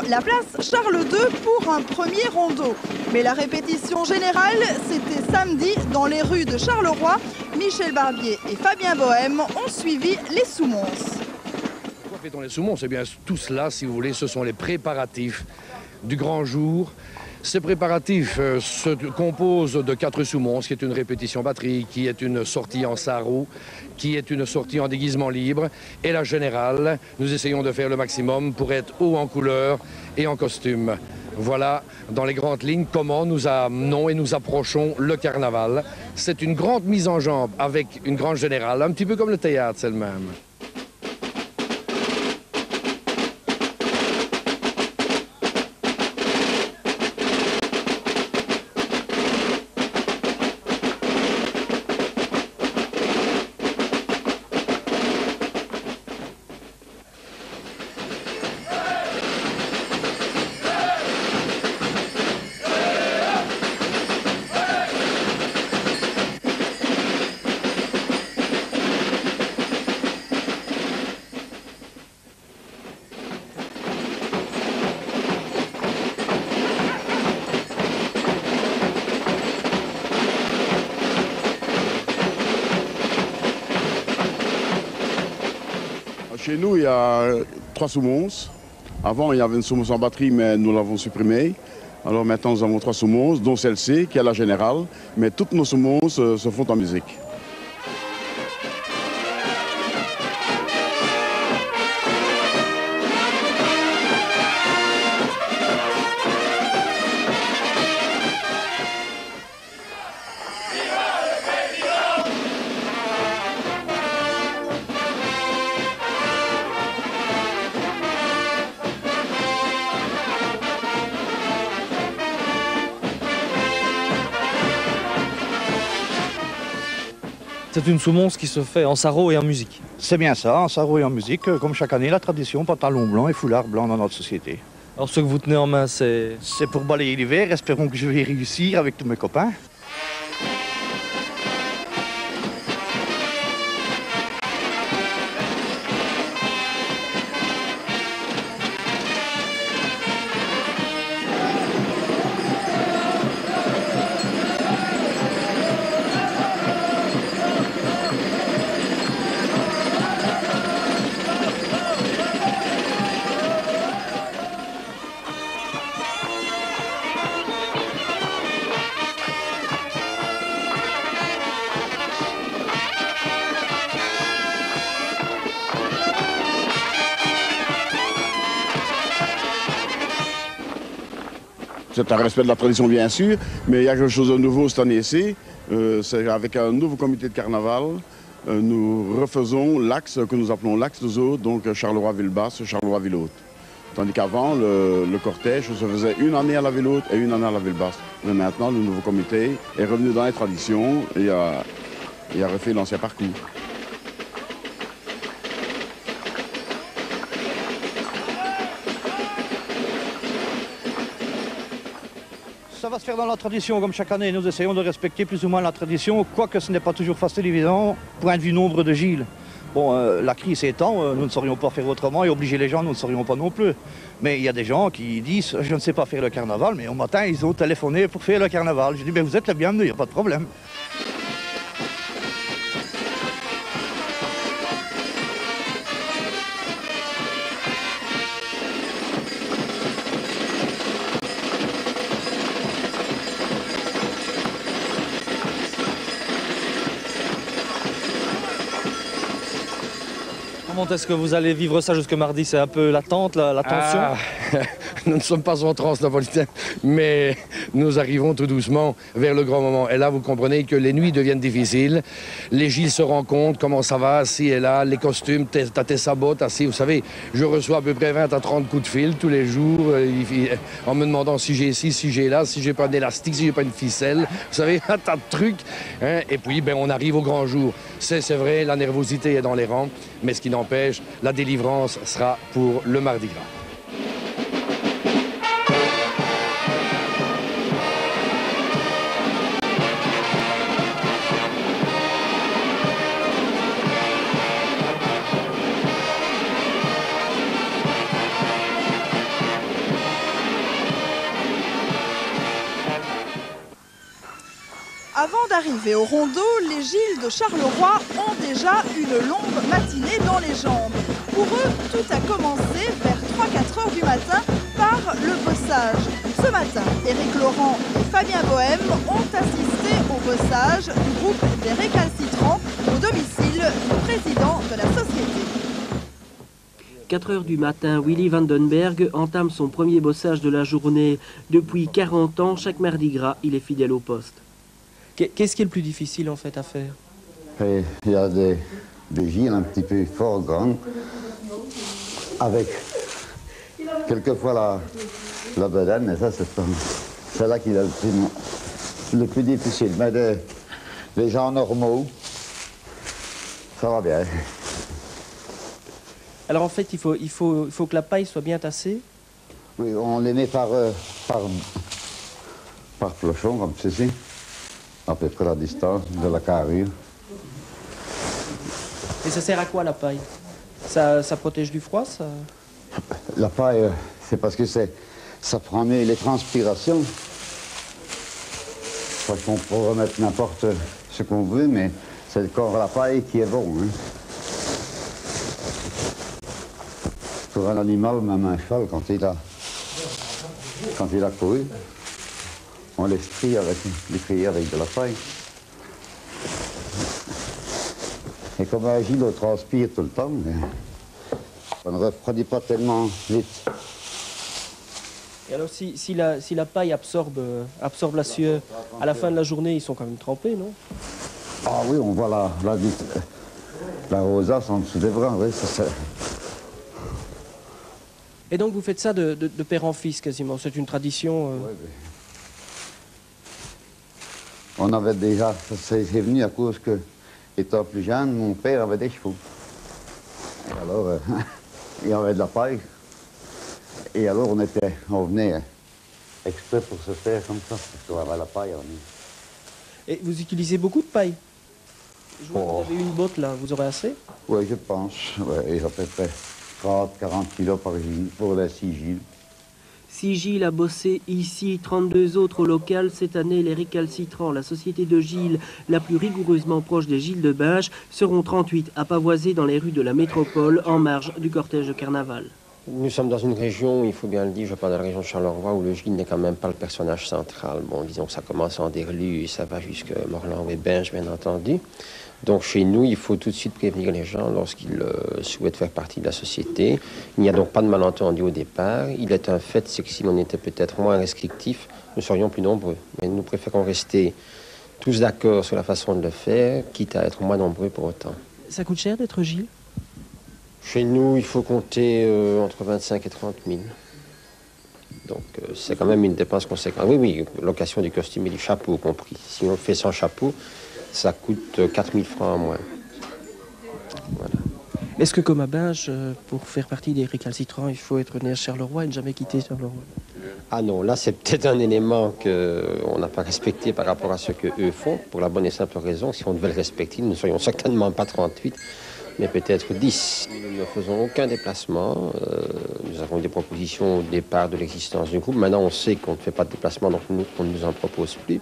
la place Charles II pour un premier rondeau. Mais la répétition générale, c'était samedi dans les rues de Charleroi. Michel Barbier et Fabien Bohème ont suivi les Soumons. Pourquoi fait-on les Soumons? Eh bien, tout cela, si vous voulez, ce sont les préparatifs du grand jour. Ces préparatifs se composent de 4 Soumons, qui est une répétition batterie, qui est une sortie en sarrau, qui est une sortie en déguisement libre. Et la générale, nous essayons de faire le maximum pour être haut en couleur et en costume. Voilà, dans les grandes lignes, comment nous amenons et nous approchons le carnaval. C'est une grande mise en jambe avec une grande générale, un petit peu comme le théâtre, c'est le même. Chez nous, il y a 3 Soumons. Avant, il y avait une Soumons en batterie, mais nous l'avons supprimée. Alors maintenant, nous avons 3 Soumons, dont celle-ci, qui est la générale. Mais toutes nos Soumons se font en musique. C'est une Soumons qui se fait en sarrau et en musique. C'est bien ça, en sarrau et en musique. Comme chaque année, la tradition, pantalon blanc et foulard blanc dans notre société. Alors ce que vous tenez en main, c'est... C'est pour balayer l'hiver, espérons que je vais réussir avec tous mes copains. C'est un respect de la tradition, bien sûr, mais il y a quelque chose de nouveau cette année-ci. C'est avec un nouveau comité de carnaval. Nous refaisons l'axe que nous appelons l'axe de Zoo, donc Charleroi-Ville-Basse, Charleroi-Ville-Haute. Tandis qu'avant, le cortège se faisait une année à la Ville-Haute et une année à la Ville-Basse. Mais maintenant, le nouveau comité est revenu dans les traditions et a refait l'ancien parcours. Ça va se faire dans la tradition, comme chaque année. Nous essayons de respecter plus ou moins la tradition, quoique ce n'est pas toujours facile, évidemment, point de vue nombre de Gilles. Bon, la crise étant, nous ne saurions pas faire autrement et obliger les gens, nous ne saurions pas non plus. Mais il y a des gens qui disent, je ne sais pas faire le carnaval, mais au matin, ils ont téléphoné pour faire le carnaval. Je dis, vous êtes les bienvenus, il n'y a pas de problème. Comment est-ce que vous allez vivre ça jusque mardi? C'est un peu l'attente, la tension? Nous ne sommes pas en transe napolitaine, mais nous arrivons tout doucement vers le grand moment. Et là, vous comprenez que les nuits deviennent difficiles. Les Gilles se rendent compte comment ça va, ci et là, les costumes, t'as tes sabots, vous savez, je reçois à peu près 20 à 30 coups de fil tous les jours en me demandant si j'ai ci, si j'ai là, si j'ai pas d'élastique, si j'ai pas une ficelle. Vous savez, un tas de trucs. Hein. Et puis, on arrive au grand jour. C'est vrai, la nervosité est dans les rangs, mais ce qui n'empêche, la délivrance sera pour le Mardi Gras. Avant d'arriver au rondeau, les Gilles de Charleroi ont déjà une longue matinée dans les jambes. Pour eux, tout a commencé vers 3-4 heures du matin par le bossage. Ce matin, Éric Laurent et Fabien Bohème ont assisté au bossage du groupe des récalcitrants au domicile du président de la société. 4 heures du matin, Willy Vandenberg entame son premier bossage de la journée. Depuis 40 ans, chaque mardi gras, il est fidèle au poste. Qu'est-ce qui est le plus difficile en fait à faire? Et il y a des Gilles un petit peu fort grands, avec quelquefois la bedaine, mais ça c'est là qu'il est le plus difficile. Mais les gens normaux, ça va bien. Alors en fait, il faut que la paille soit bien tassée. Oui, on les met par flochon, comme ceci, à peu près la distance de la carrure. Et ça sert à quoi la paille? Ça protège du froid, ça? La paille, c'est parce que ça prend mieux les transpirations. Parce qu'on peut remettre n'importe ce qu'on veut, mais c'est le corps de la paille qui est bon. Hein. Pour un animal, même un cheval, quand il a couru, on l'estrie avec de la paille. Et comme un Gilles, on transpire tout le temps, mais on ne refroidit pas tellement vite. Et alors si la paille absorbe la sueur, à la fin de la journée, ils sont quand même trempés, non? Ah oui, on voit la rosace en dessous des bras, oui, ça c'est... Et donc vous faites ça de père en fils quasiment, c'est une tradition Oui, oui. On avait déjà, c'est venu à cause que, étant plus jeune, mon père avait des chevaux. Alors, il y avait de la paille. Et alors on venait exprès pour se faire comme ça, parce qu'on avait la paille. Et vous utilisez beaucoup de paille? Je vois que Oh. vous avez une botte là, vous aurez assez? Oui, je pense. Ouais, et à peu près 30-40 kilos par Gilles, pour les 6 Gilles. Si Gilles a bossé ici, 32 autres au local, cette année, les récalcitrants, la société de Gilles, la plus rigoureusement proche des Gilles de Binche, seront 38 à pavoiser dans les rues de la métropole en marge du cortège de carnaval. Nous sommes dans une région, il faut bien le dire, je parle de la région de Charleroi, où le Gilles n'est quand même pas le personnage central. Bon, disons que ça commence en Derlu et ça va jusqu'à Morlan et Binche, bien entendu. Donc chez nous, il faut tout de suite prévenir les gens lorsqu'ils souhaitent faire partie de la société. Il n'y a donc pas de malentendu au départ. Il est un fait, c'est que si l'on était peut-être moins restrictif, nous serions plus nombreux. Mais nous préférons rester tous d'accord sur la façon de le faire, quitte à être moins nombreux pour autant. Ça coûte cher d'être Gilles? Chez nous, il faut compter entre 25 et 30 000. Donc c'est quand même une dépense conséquente. Oui, oui, location du costume et du chapeau compris. Si on le fait sans chapeau, ça coûte 4 000 francs en moins. Voilà. Est-ce que comme à Binche, pour faire partie des récalcitrants, il faut être né à Charleroi et ne jamais quitter Charleroi? Ah non, là c'est peut-être un élément qu'on n'a pas respecté par rapport à ce qu'eux font, pour la bonne et simple raison, si on devait le respecter, nous ne serions certainement pas 38, mais peut-être 10. Nous ne faisons aucun déplacement. Nous avons des propositions au départ de l'existence du groupe. Maintenant, on sait qu'on ne fait pas de déplacement, donc on ne nous en propose plus.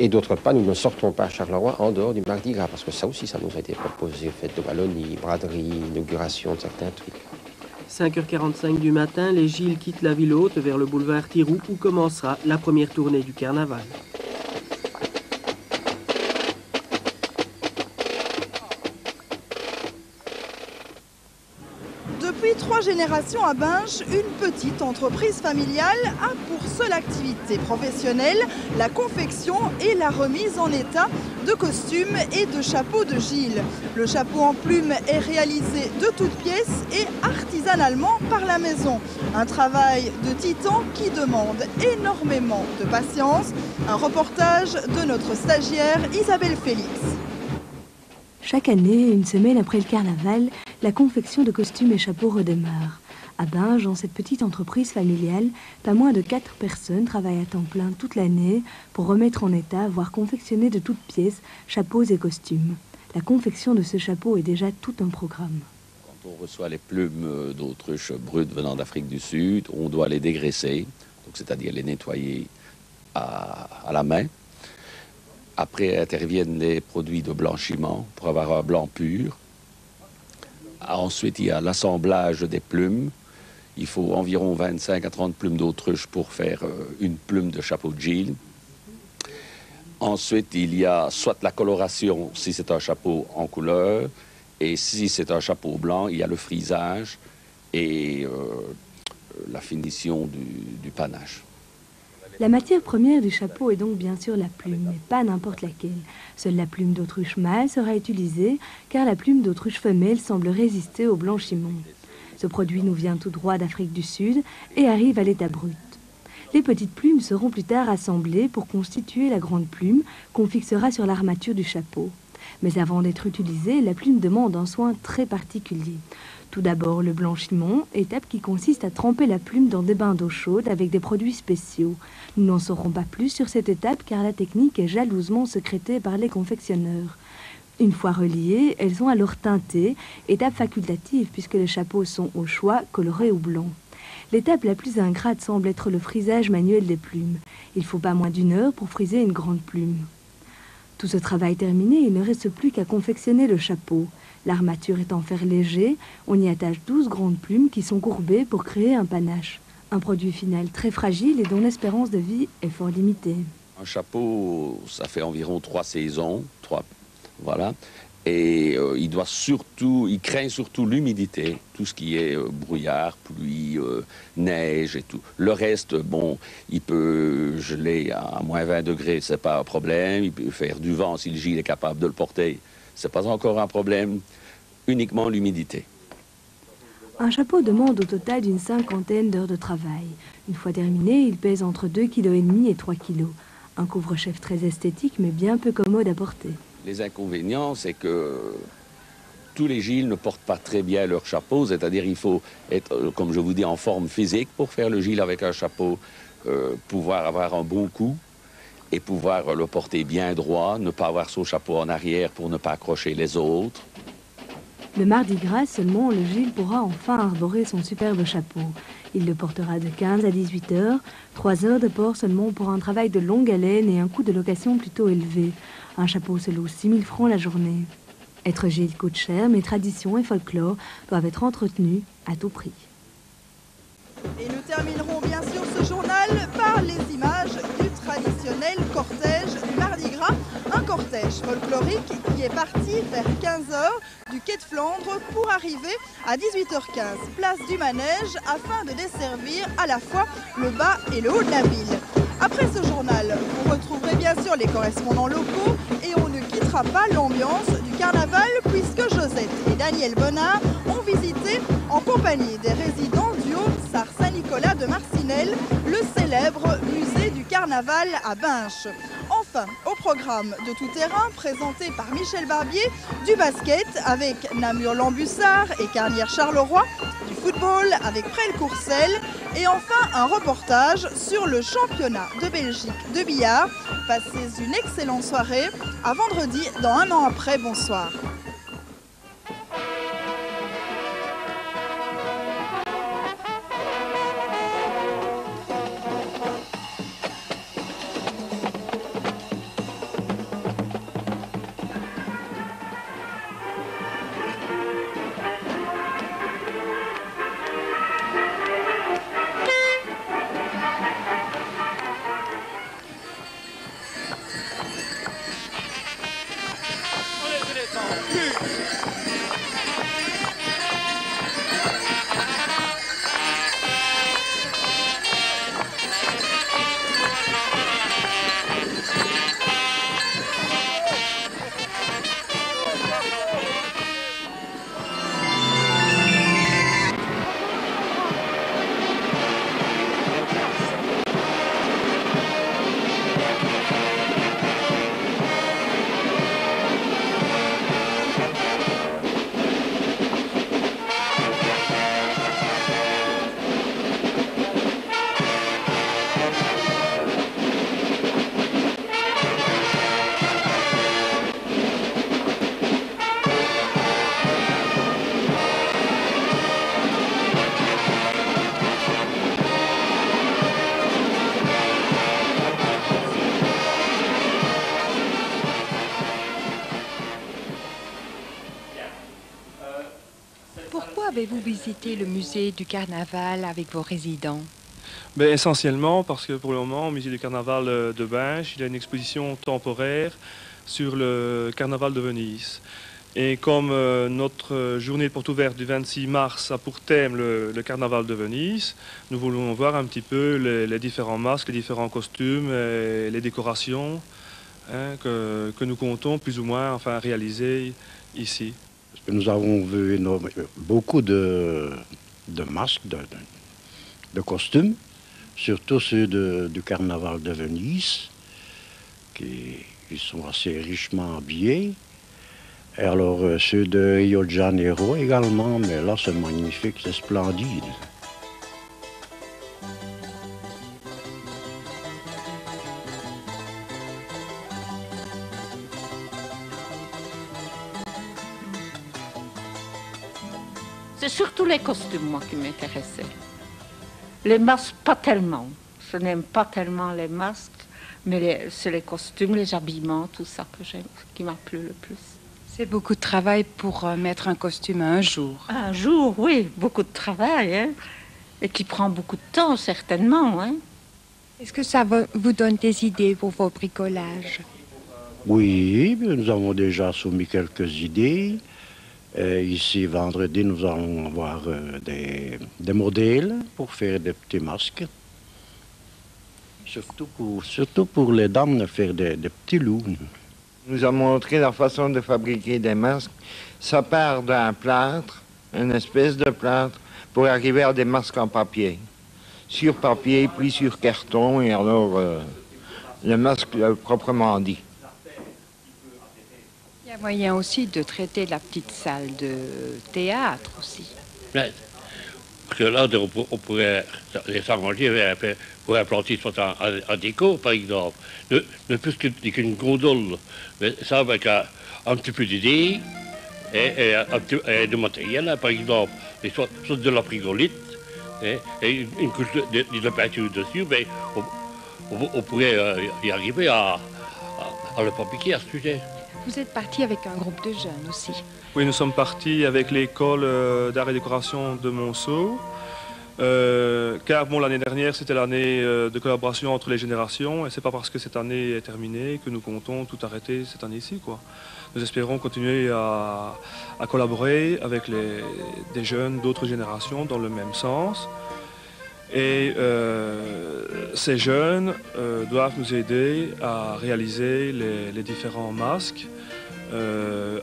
Et d'autre part, nous ne sortons pas à Charleroi en dehors du Mardi Gras, parce que ça aussi, ça nous a été proposé, fête de Wallonie, braderie, inauguration de certains trucs. 5h45 du matin, les Gilles quittent la ville haute vers le boulevard Thiroux, où commencera la première tournée du carnaval. Depuis 3 générations à Binche, une petite entreprise familiale a pour seule activité professionnelle la confection et la remise en état de costumes et de chapeaux de Gilles. Le chapeau en plume est réalisé de toutes pièces et artisanalement par la maison. Un travail de titan qui demande énormément de patience. Un reportage de notre stagiaire Isabelle Félix. Chaque année, une semaine après le carnaval, la confection de costumes et chapeaux redémarre. À Binche, dans cette petite entreprise familiale, pas moins de 4 personnes travaillent à temps plein toute l'année pour remettre en état, voire confectionner de toutes pièces, chapeaux et costumes. La confection de ce chapeau est déjà tout un programme. Quand on reçoit les plumes d'autruche brutes venant d'Afrique du Sud, on doit les dégraisser, donc c'est-à-dire les nettoyer à la main. Après interviennent les produits de blanchiment pour avoir un blanc pur. Ensuite, il y a l'assemblage des plumes. Il faut environ 25 à 30 plumes d'autruche pour faire une plume de chapeau de Gilles. Ensuite, il y a soit la coloration, si c'est un chapeau en couleur, et si c'est un chapeau blanc, il y a le frisage et la finition du panache. La matière première du chapeau est donc bien sûr la plume, mais pas n'importe laquelle. Seule la plume d'autruche mâle sera utilisée, car la plume d'autruche femelle semble résister au blanchiment. Ce produit nous vient tout droit d'Afrique du Sud et arrive à l'état brut. Les petites plumes seront plus tard assemblées pour constituer la grande plume qu'on fixera sur l'armature du chapeau. Mais avant d'être utilisée, la plume demande un soin très particulier. Tout d'abord le blanchiment, étape qui consiste à tremper la plume dans des bains d'eau chaude avec des produits spéciaux. Nous n'en saurons pas plus sur cette étape car la technique est jalousement secrétée par les confectionneurs. Une fois reliées, elles sont alors teintées, étape facultative puisque les chapeaux sont au choix colorés ou blancs. L'étape la plus ingrate semble être le frisage manuel des plumes. Il faut pas moins d'1 heure pour friser une grande plume. Tout ce travail terminé, il ne reste plus qu'à confectionner le chapeau. L'armature est en fer léger, on y attache 12 grandes plumes qui sont courbées pour créer un panache. Un produit final très fragile et dont l'espérance de vie est fort limitée. Un chapeau, ça fait environ 3 saisons, voilà. Et il craint surtout l'humidité, tout ce qui est brouillard, pluie, neige et tout. Le reste, bon, il peut geler à moins 20 degrés, c'est pas un problème. Il peut faire du vent si le Gilles est capable de le porter, c'est pas encore un problème. Uniquement l'humidité. Un chapeau demande au total une 50aine d'heures de travail. Une fois terminé, il pèse entre 2,5 kg et 3 kg. Un couvre-chef très esthétique, mais bien peu commode à porter. Les inconvénients, c'est que tous les Gilles ne portent pas très bien leur chapeau, c'est-à-dire il faut être, comme je vous dis, en forme physique pour faire le Gilles avec un chapeau, pouvoir avoir un bon coup et pouvoir le porter bien droit, ne pas avoir son chapeau en arrière pour ne pas accrocher les autres. Le mardi gras seulement, le Gilles pourra enfin arborer son superbe chapeau. Il le portera de 15 à 18 heures, 3 heures de port seulement pour un travail de longue haleine et un coût de location plutôt élevé. Un chapeau se loue 6 000 francs la journée. Être Gilles coûte cher, mais tradition et folklore doivent être entretenus à tout prix. Et nous terminerons bien sûr ce journal par les images du traditionnel cortège du Mardi Gras. Un cortège folklorique qui est parti vers 15h du quai de Flandre pour arriver à 18h15, place du Manège, afin de desservir à la fois le bas et le haut de la ville. Après ce journal, vous retrouverez bien sûr les correspondants locaux et on ne quittera pas l'ambiance du carnaval puisque Josette et Daniel Bonnard ont visité en compagnie des résidents du Haut-Sar Saint-Nicolas de Marcinelle le célèbre musée du carnaval à Binche. Enfin, au programme de tout terrain présenté par Michel Barbier, du basket avec Namur-Lambussard et Carnières-Charleroi, du football avec Presles-Courcelles et enfin un reportage sur le championnat de Belgique de billard. Passez une excellente soirée. À vendredi dans Un an après. Bonsoir. vous visitez le musée du carnaval avec vos résidents? Essentiellement parce que pour le moment, au musée du carnaval de Binche, il y a une exposition temporaire sur le carnaval de Venise. Et comme notre journée de porte ouverte du 26 mars a pour thème le carnaval de Venise, nous voulons voir un petit peu les différents masques, les différents costumes et les décorations que nous comptons plus ou moins réaliser ici. Nous avons vu beaucoup de masques, de costumes, surtout ceux du carnaval de Venise, qui sont assez richement habillés. Et alors ceux de Rio de Janeiro également, mais là c'est magnifique, c'est splendide. C'est surtout les costumes, moi, qui m'intéressaient. Les masques, pas tellement. Je n'aime pas tellement les masques, mais c'est les costumes, les habillements, tout ça qui m'a plu le plus. C'est beaucoup de travail pour mettre un costume un jour. Un jour, oui, beaucoup de travail, hein, et qui prend beaucoup de temps, certainement. Hein. Est-ce que ça vous donne des idées pour vos bricolages? Oui, nous avons déjà soumis quelques idées. Ici, vendredi, nous allons avoir des modèles pour faire des petits masques. Surtout pour les dames, de faire des petits loups. Nous a montré la façon de fabriquer des masques. Ça part d'un plâtre, une espèce de plâtre, pour arriver à des masques en papier. Sur papier, puis sur carton, et alors le masque proprement dit. Il y a moyen aussi de traiter la petite salle de théâtre aussi. Ouais. Parce que là, on pourrait les s'arranger pour implanter soit en déco, par exemple. Ne plus qu'une gondole, mais ça avec un petit peu d'idées et de matériel, par exemple, soit de la frigolite et une couche de peinture dessus, mais on pourrait y arriver à le fabriquer à ce sujet. Vous êtes parti avec un groupe de jeunes aussi. Oui, nous sommes partis avec l'école d'art et décoration de Monceau, car l'année dernière c'était l'année de collaboration entre les générations, et c'est pas parce que cette année est terminée que nous comptons tout arrêter cette année-ci, quoi. Nous espérons continuer à collaborer avec des jeunes d'autres générations dans le même sens. Et ces jeunes doivent nous aider à réaliser les différents masques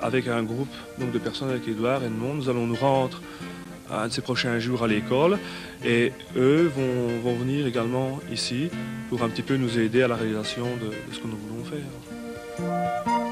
avec un groupe donc, de personnes avec Édouard et Edmond. Nous allons nous rendre un de ces prochains jours à l'école et eux vont venir également ici pour un petit peu nous aider à la réalisation de ce que nous voulons faire.